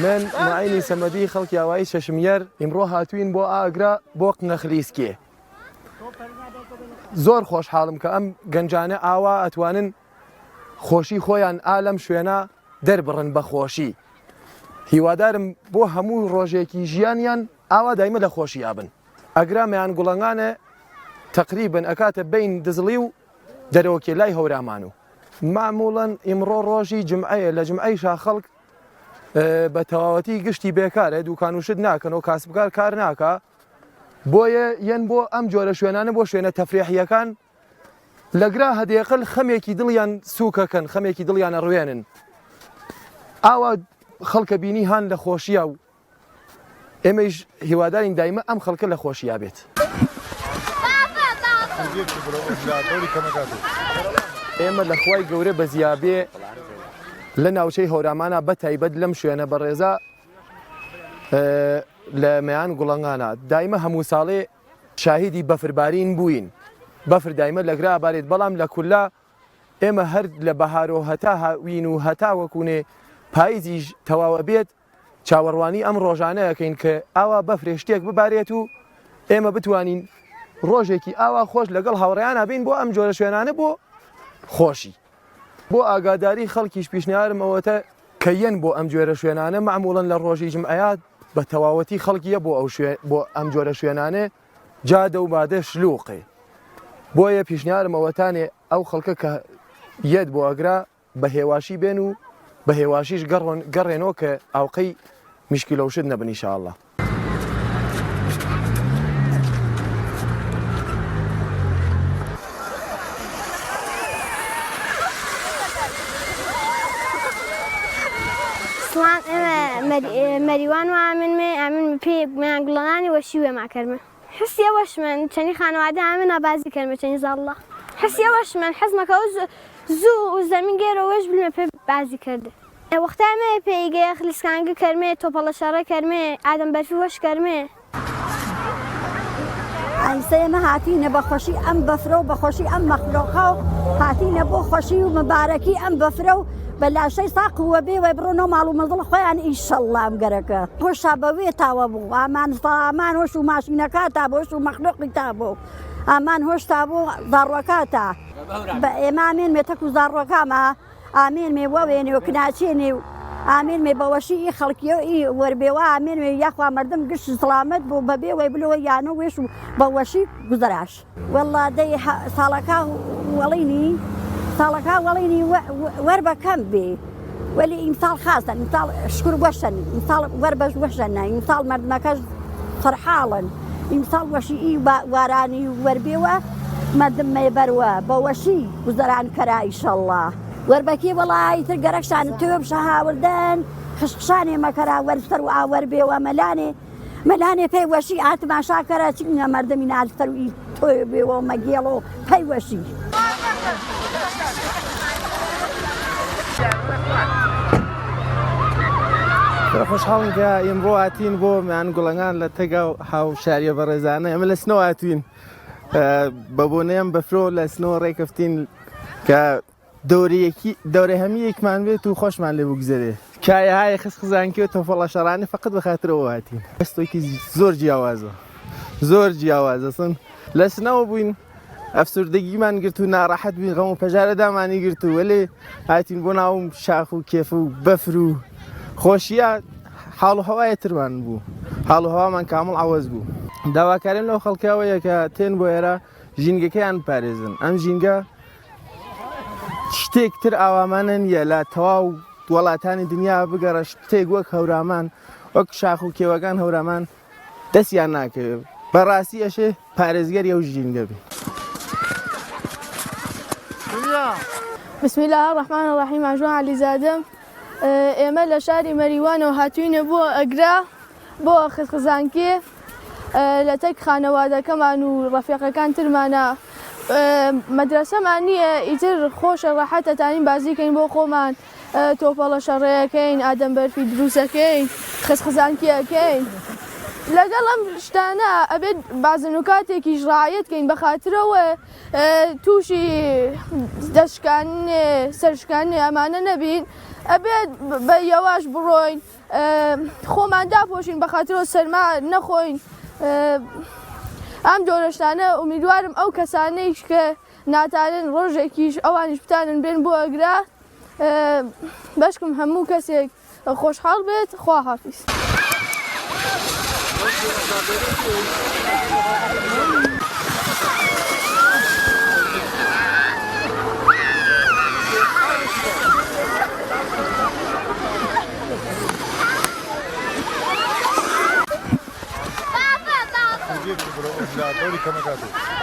من معینی سەمەدی خەڵکی ئاوایی شەشمێر ئیمڕۆ هاتوین بۆ ئاگرا بۆ قنەخلیسکێ. زۆر خۆشحاڵم کە ئەم گەنجانە ئاوا ئەتوانن خۆشی خۆیان ئالەم شوێنە دەربڕن بە خۆشی. هیوادارم بۆ هەموو ڕۆژێکی ژیانیان ئاوا دایمە لە خۆشی یابن. ئەگرا مەیان گوڵەنگانە تقریبن ئەکاتە بین دزڵی و دەرەوەکێ لای هەورامان و معموڵەن ئیمڕۆ ڕۆژی جمعەیە لە جمعەیشا خەڵک بە تەواوەتی گشتی بێکارە دوکان و شت ناکەنەوە کاسبکار کار ناکە بۆیە یەن بۆ ئەم جۆرە شوێنانە بۆ شوێنە تەفریحیەکان لەگرا هەدێقل خەمێکی دڵیان سووکەکەن خەمێکی دڵیان ئەڕوێنن ئاوا خەڵکە بینی هان لە خۆشیە و ئێمەش هیوادارین دایمە ئەم خەڵکە لە خۆشییا بێت. ئێمە لە خوای گەورە بە زیابێ لە ناوچەی هەورامانە بە تایبەت لەم شوێنە بەڕێزە لە مەیان گوڵەنگانە دایمە هەموو ساڵێ شاهیدی بەفربارین بووین. بەفر دایمە لەگرا ئابارێت بەڵام لە کولا ئێمە هەر لە بەهارۆ هەتا هاوین و هەتا وەکوونێ پاییزیش تەواوە بێت چاوەڕوانی ئەم ڕۆژانەیەکەین کە ئاوا بەفرێ شتێک ببارێت و ئێمە بتوانین ڕۆژێکی ئاوا خۆش لەگەڵ هاوڕێیان بین بۆ ئەم جۆرە شوێنانە بۆ خۆشی. بۆ ئاگاداری خەڵکیش پیشنیارم ئەوەتە کە یەن بۆ ئەم جۆرە شوێنانە معموڵەن لە ڕۆژی جمعەیات بە تەواوەتی خەڵکیە بۆ ئەم جۆرە شوێنانە جادە و بادە شلووقێ. بۆیە پیشنیارم ئەوەتانێ ئەو خەڵکە کە یەت بۆ ئەگرا بە هێواشی بێن و بە هێواشیش گەڕێنەوە کە ئاوقەی میشکی لەو شت نەبن ئینشاءالله. مەریوان و ئامن پێ گوڵەنانی وەشی وێما کەرمە حسی وەش من چەنی خانەوادە ئامن ئابازی کەرمە چەنی زاڵڵە حسی وەش من حەزمەکە زوو و زەمین گێرە وەش بلمە پێ بازی کرده وەختامێ پێیگەیە خلیسکانگە کەرمێ تۆپەڵە شەڕە کەرمێ ئادەم بەرفی وەش کەرمێ ئەمسەیەمە هاتیینە بەخۆشی ئەم بەفرە و بەخۆشی ئەم مەخلۆقا و هاتیینە بۆ خۆشی و مبارەکی ئەم بەفرە و بە لاشەی ساقووە بێ وای بڕۆنەوە ماڵ و مەزڵ خۆیان ئیشەڵڵا ئەم گەرەکە خۆشا بەوێ تاوە بوو ئامان هۆش و ماشینەکە تا بۆش و مەخلۆقی تا بوو ئامان هۆش تا بۆ زاڕوەکە تا بە ئێمامێن مێتەک و زاڕوەکەمە ئامێن مێ وەوێنێ و کناچێنێ و ئامێن مێ بەوەشی ئی خەڵکیە ئی وەربێوە ئامێن مێ یاخوا مەردم گشت سڵامەت بۆ بەبێ وای بلەوە یانە وێش و بەوەشی گوزەراش وەڵڵا دەی ساڵەکە وەڵینی ساڵەکە وەڵینی وەربە کەم بێ وەلی ئیمساڵ خاستن ئیمساڵ شکر وەشن ئیمساڵ وەربەش وەشەنە ئیمساڵ مەردمەکەش فەرحاڵن ئیمساڵ وەشی ئی وارانی وەربێوە مەردم مێ بەروە بەوەشی گوزەران کەرا ئیشەڵڵا وەربەکی وەڵی تر گەرەکشان توێ بشە هاوردن خشقشانێ مەکەرا وەرفتەر و ئاوەربێوە مەلانێ پێی وەشی ئاتماشاکەرە چینە مەردەمی نالتەر و تۆی بێەوە مەگێڵ و پەی وەشی خۆشحاڵم کە ئێمڕۆ هاتین بۆ میان گوڵەنگان لە تەگا و هاو شاریە بەڕێزانە ئێمە لە سنەوە هاتوین بە بۆنەیەم بەفرۆ لە سنەوە ڕێکەفتین کە دەورە هەمیەکمان بێت و خۆشمان لێ بگوزارێ کایەهای خزخزانکی و تۆفەڵە شەڕانی فقط بەخاترەوە هاتین هەستۆکی زۆر جیاوازە سن لە سنەوە بووین ئەفسوردەگیمان گرت و ناڕەحەت بووین غەم و پەژارەدامانی گرت و وەلێ هاتین بۆ ناوم شاخ و کێف و بەفر و خۆشیە حاڵ و هەوایە ترمان بوو حاڵ و هەوامان کامڵ عەوەز بوو داواکارین لەو خەڵکاوەیە کە تێن بۆ ئێرە ژینگەکەیان پارێزن ئەم ژینگە شتێکتر ئاوامانە نیە لە تەواو وڵاتانی دنیا بگەڕە شتێک وەک هەورامان وەک شاخ و کێوەکان هەورامان دەستیان ناکەوێت بەڕاستی ئەشێ پارێزگەری ئەو ژینگە بێ. بسم الله الرحمن الرحیم ئاژۆ عەلیزادەم ئێمە لە شاری مەریوانەوە هاتووینە بۆ ئەگرا بۆ خزخزانکێ لە تەک خانەوادەکەمان و ڕەفیقەکان ترمانە مەدرسەمان نییە ئیتر خۆشە ڕەحەتەتانین بازیکەین بۆ خۆمان تۆپەڵە شەڕەیەکەین ئادەم بەرفی دروستەکەین خزخزانکیەکەین لەگەڵ ئەم شتانە ئەبێت بازنوکاتێکی ژڕایەتکەین بە خااترەوە تووشی دەشکان سەرشکان ئەمانە نەبین ئەبێت بە یەواش بڕۆین خۆمان داپۆشین بە خااترەوە سەرما نەخۆین ئەم جۆرەشتانە ئومیدوارم ئەو کەسانەیش کە ناتانن ڕۆژێکیش ئەوانیش بتانن بێن بۆ ئەگرا بەشکم هەموو کەسێک خۆشحاڵ بێت خوا حافیز. Dori kamera.